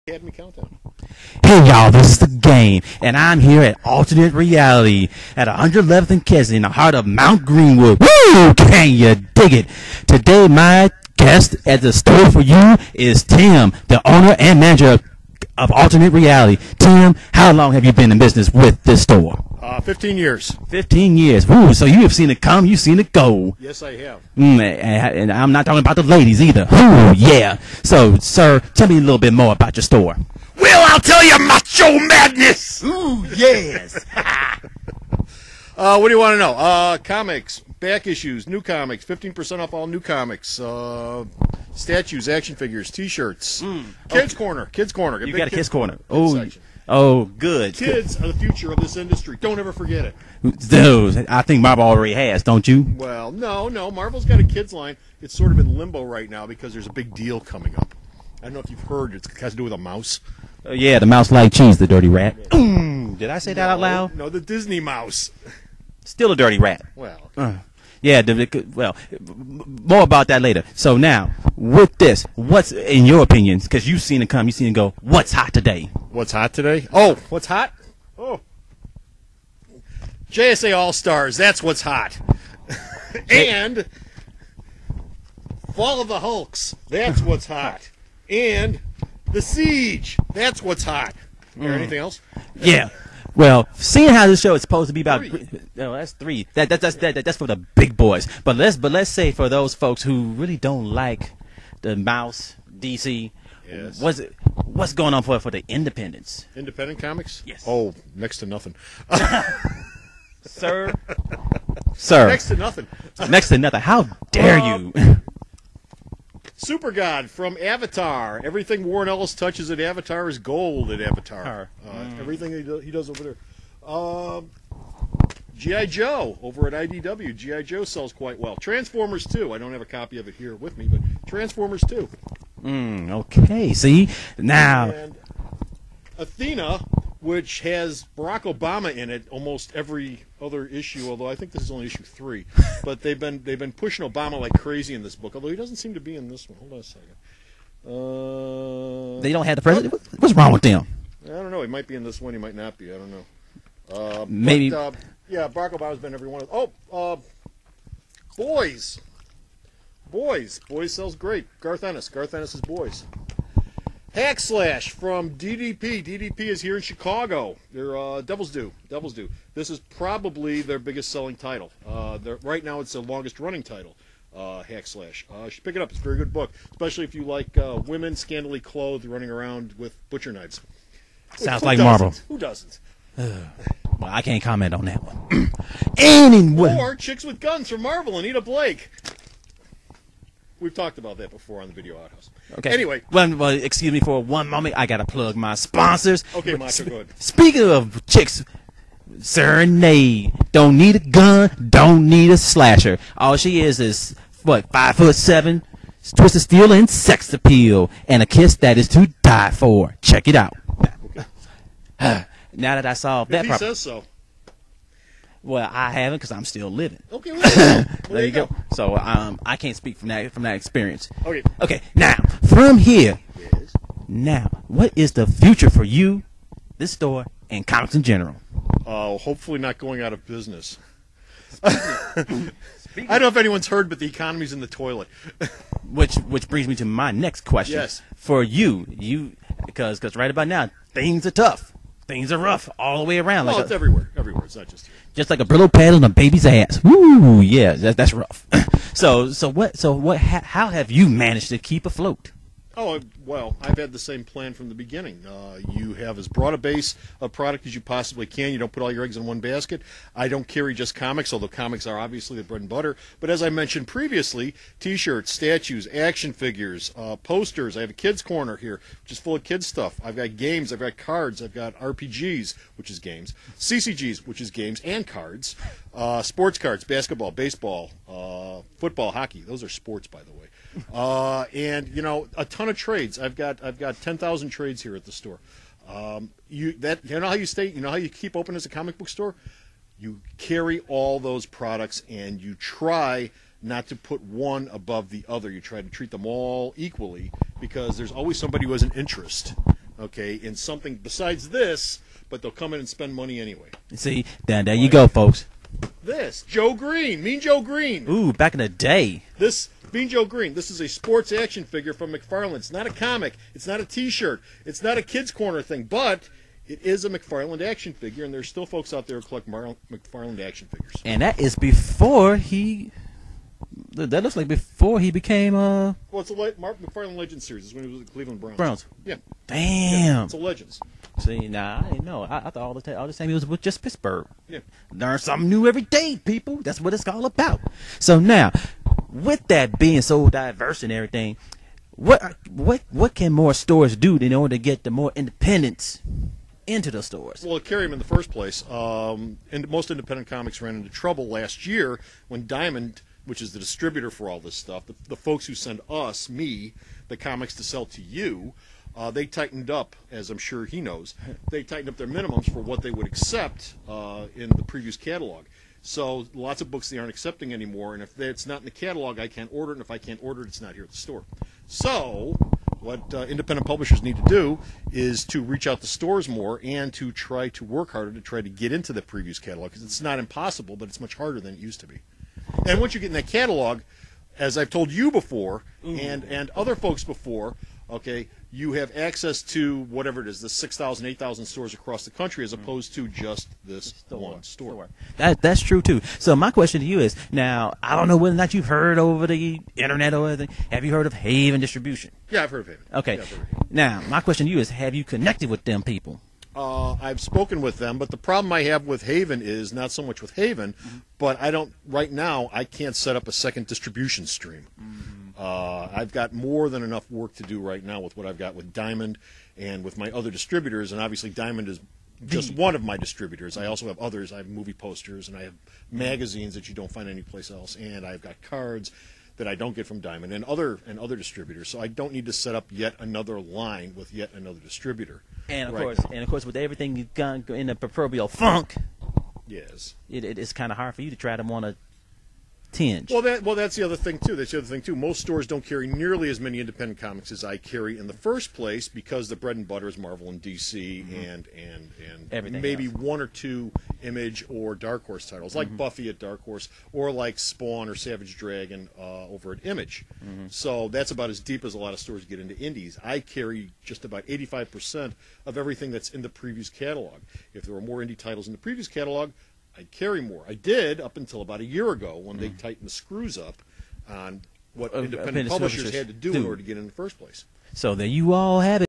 Academy Countdown. Hey y'all, this is the Game, and I'm here at Alternate Reality at 111th and Kesley in the heart of Mount Greenwood. Woo! Can you dig it? Today, my guest at the store for you is Tim, the owner and manager of Alternate Reality. Tim, how long have you been in business with this store? 15 years. 15 years. Woo, so you have seen it come, you've seen it go. Yes, I have. And I'm not talking about the ladies either. Ooh, yeah. So, sir, tell me a little bit more about your store. Well, I'll tell you, Macho Madness. Ooh, yes. What do you want to know? Comics, back issues, new comics, 15% off all new comics, statues, action figures, T-shirts, Kids Corner, Kids Corner. You got a Kids Corner. Section. Oh, good. Kids are the future of this industry. Don't ever forget it. Dude, I think Marvel already has, don't you? Well, no. Marvel's got a kids line. It's sort of in limbo right now because there's a big deal coming up. I don't know if you've heard. It has to do with a mouse. Yeah, the mouse like cheese, the dirty rat. Did I say that out loud? No, the Disney mouse. Still a dirty rat. Well. Yeah, well, more about that later. So now, with this, what's, in your opinions, because you've seen it come, you've seen it go, what's hot today? What's hot today? Oh, what's hot? Oh. JSA All-Stars, that's what's hot. And Fall of the Hulks, that's what's hot. And The Siege, that's what's hot. Or anything else? Yeah. Well, seeing how this show is supposed to be about, Three. no, that's three. That's for the big boys. But let's say for those folks who really don't like the mouse DC, Yes. what's going on for the independents? Independent comics? Yes. Oh, next to nothing. Sir. Next to nothing. Next to nothing. How dare you? Super God from Avatar. Everything Warren Ellis touches at Avatar is gold at Avatar. Everything he does over there. G.I. Joe over at IDW. G.I. Joe sells quite well. Transformers 2. I don't have a copy of it here with me, but Transformers 2. Okay. See now. And Athena, which has Barack Obama in it almost every other issue, although I think this is only issue 3. But they've been pushing Obama like crazy in this book, although he doesn't seem to be in this one. Hold on a second. They don't have the president. What's wrong with them? I don't know. He might be in this one. He might not be. I don't know. Maybe. But, yeah, Barack Obama's been in every one of them. Oh, Boys. Boys sells great. Garth Ennis is Boys. Hack Slash from DDP. DDP is here in Chicago. They're Devil's Due. This is probably their biggest selling title. Right now it's their longest running title. Hack Slash. You should pick it up. It's a very good book, especially if you like women scantily clothed running around with butcher knives. Sounds like Marvel. Who doesn't? Well, I can't comment on that one. Anyway. Or Chicks with Guns from Marvel, Anita Blake. We've talked about that before on the Video Outhouse. Okay. Anyway. Well, excuse me for one moment. I gotta plug my sponsors. Okay, Macho, go ahead. Speaking of chicks, Serenade. Don't need a gun. Don't need a slasher. All she is what, 5'7", twisted steel and sex appeal, and a kiss that is to die for. Check it out. Now that I solved that He problem. says so. Well, I haven't because I'm still living. Okay, well, There you go. So I can't speak from that experience. Okay. Okay. Now from here, Yes. now what is the future for you, this store, and comics in general? Hopefully not going out of business. I don't know if anyone's heard, but the economy's in the toilet. Which brings me to my next question. Yes. For you because right about now things are tough. Things are rough all the way around. Well, it's everywhere. Everywhere. It's not just here. Just like a Brillo pad on a baby's ass. Woo, yeah, that's rough. How have you managed to keep afloat? Oh, well, I've had the same plan from the beginning. You have as broad a base of product as you possibly can. You don't put all your eggs in one basket. I don't carry just comics, although comics are obviously the bread and butter. But as I mentioned previously, T-shirts, statues, action figures, posters. I have a kids' corner here, which is full of kids' stuff. I've got games. I've got cards. I've got RPGs, which is games. CCGs, which is games and cards. Sports cards, basketball, baseball, football, hockey. Those are sports, by the way. And a ton of trades. I've got 10,000 trades here at the store. You know how you keep open as a comic book store? You carry all those products and you try not to put one above the other. You try to treat them all equally because there's always somebody who has an interest. okay, in something besides this, but they'll come in and spend money anyway. See, there you go, folks. This, Joe Green, Mean Joe Green. Ooh, back in the day. This, Mean Joe Green, this is a sports action figure from McFarlane. It's not a comic. It's not a T-shirt. It's not a Kids Corner thing, but it is a McFarlane action figure, and there's still folks out there who collect McFarlane action figures. And that is before he... That looks like before he became Well, it's a Mark McFarlane Legends series. It's when he was with the Cleveland Browns. Yeah. Damn. Yeah, it's a Legends. See, nah, I didn't know. I thought all the time he was with just Pittsburgh. Yeah. Learn something new every day, people. That's what it's all about. So now, with that being so diverse and everything, what can more stores do in order to get the more independents into the stores? Well, carry them in the first place. And most independent comics ran into trouble last year when Diamond, which is the distributor for all this stuff, the folks who send us, me, the comics to sell to you, they tightened up, as I'm sure he knows, they tightened up their minimums for what they would accept in the previous catalog. So lots of books they aren't accepting anymore, and if it's not in the catalog, I can't order it, and if I can't order it, it's not here at the store. So what independent publishers need to do is to reach out to stores more and to try to work harder to try to get into the previous catalog, because it's not impossible, but it's much harder than it used to be. And once you get in that catalog, as I've told you before, and other folks before, okay, you have access to whatever it is, the 6,000, 8,000 stores across the country, as opposed to just this one store. That's true too. So my question to you is, now I don't know whether or not you've heard over the internet or anything. Have you heard of Haven Distribution? Yeah, I've heard of Haven. Okay. Yeah, I've heard of Haven. Now my question to you is, have you connected with them people? I've spoken with them, but the problem I have with Haven is not so much with Haven, but right now I can't set up a second distribution stream. I've got more than enough work to do right now with what I've got with Diamond and with my other distributors, and obviously Diamond is just one of my distributors. I also have others. I have movie posters, and I have magazines that you don't find anyplace else, and I've got cards that I don't get from Diamond and other distributors. So I don't need to set up yet another line with yet another distributor. And of course, with everything you've got in the proverbial funk, yes, it's kind of hard for you to try to want to tinge. Well, that's the other thing too. Most stores don't carry nearly as many independent comics as I carry in the first place, because the bread and butter is Marvel and DC and everything maybe else. one or two Image or Dark Horse titles, like Buffy at Dark Horse, or like Spawn or Savage Dragon over at Image. So that's about as deep as a lot of stores get into indies. I carry just about 85% of everything that's in the previous catalog. If there were more indie titles in the previous catalog, I'd carry more. I did up until about a year ago, when they tightened the screws up on what independent publishers had to do in order to get in the first place. So there you all have it.